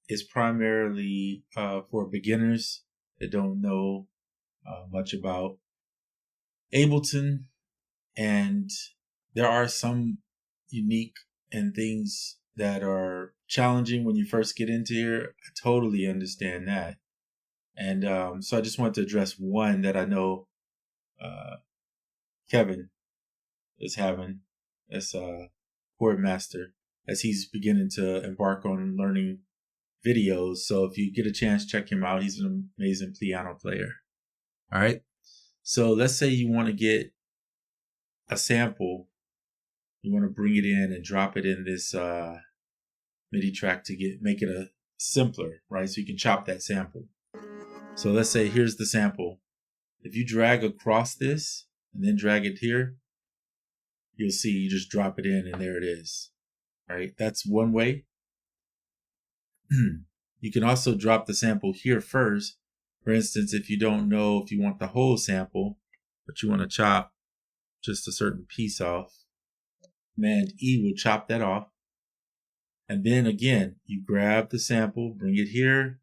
is primarily for beginners that don't know much about Ableton, and there are some unique and things that are challenging when you first get into here. I totally understand that. And so I just wanted to address one that I know Kevin is having as a chord master as he's beginning to embark on learning videos. So if you get a chance, check him out. He's an amazing piano player. All right. So let's say you want to get a sample. You want to bring it in and drop it in this MIDI track to make it a simpler, right? So you can chop that sample. So let's say here's the sample. If you drag across this and then drag it here, you'll see you just drop it in and there it is, right? That's one way. You can also drop the sample here first. For instance, if you don't know if you want the whole sample, but you want to chop just a certain piece off, Command E will chop that off. And then again, you grab the sample, bring it here,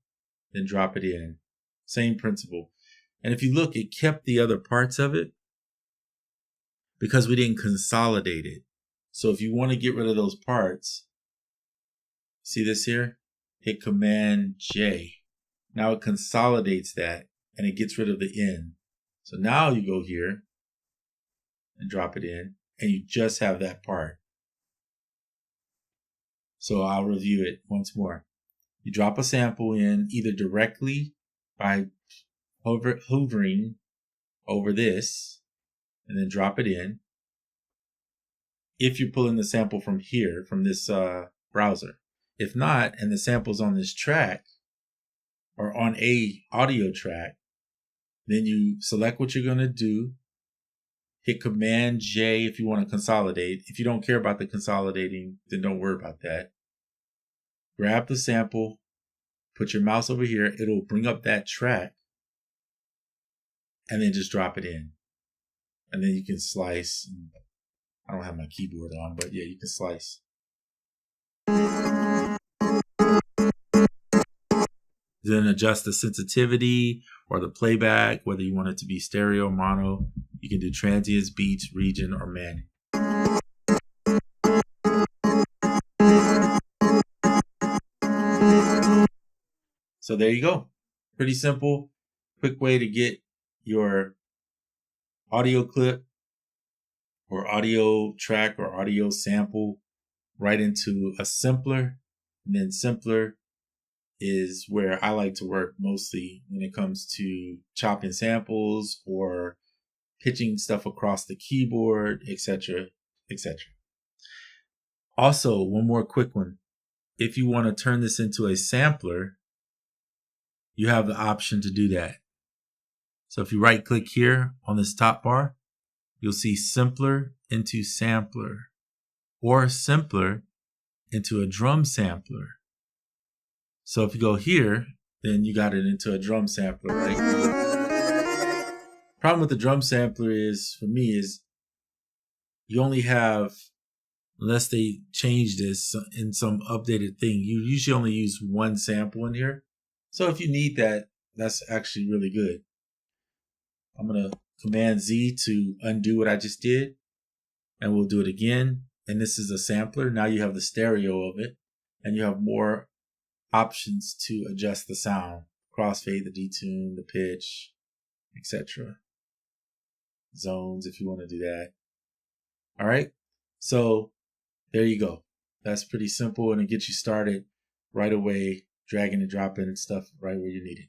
then drop it in. Same principle. And if you look, it kept the other parts of it because we didn't consolidate it. So if you want to get rid of those parts, see this here? Hit Command J. Now it consolidates that and it gets rid of the N. So now you go here and drop it in and you just have that part. So I'll review it once more. You drop a sample in either directly by hovering over this and then drop it in. If you're pulling the sample from here, from this browser. If not, and the sample's on this track or on a audio track, then you select what you're going to do. Hit Command J if you want to consolidate. If you don't care about the consolidating, then don't worry about that. Grab the sample, put your mouse over here. It'll bring up that track and then just drop it in. And then you can slice. I don't have my keyboard on, but yeah, you can slice. Then adjust the sensitivity or the playback, whether you want it to be stereo, mono. You can do transients, beats, region, or manic. So there you go. Pretty simple, quick way to get your audio clip or audio track or audio sample right into a simpler. And then simpler is where I like to work mostly when it comes to chopping samples or pitching stuff across the keyboard, etc., etc. Also, one more quick one. If you want to turn this into a sampler, you have the option to do that. So if you right click here on this top bar, you'll see simpler into sampler or simpler into a drum sampler. So if you go here, then you got it into a drum sampler, right? Problem with the drum sampler is, for me, is you only have, unless they change this in some updated thing, you usually only use one sample in here. So if you need that, that's actually really good. I'm going to Command Z to undo what I just did, and we'll do it again. And this is a sampler. Now you have the stereo of it, and you have more options to adjust the sound, crossfade, the detune, the pitch, etc. Zones if you want to do that. All right. So there you go. That's pretty simple, and it gets you started right away, dragging and dropping stuff right where you need it.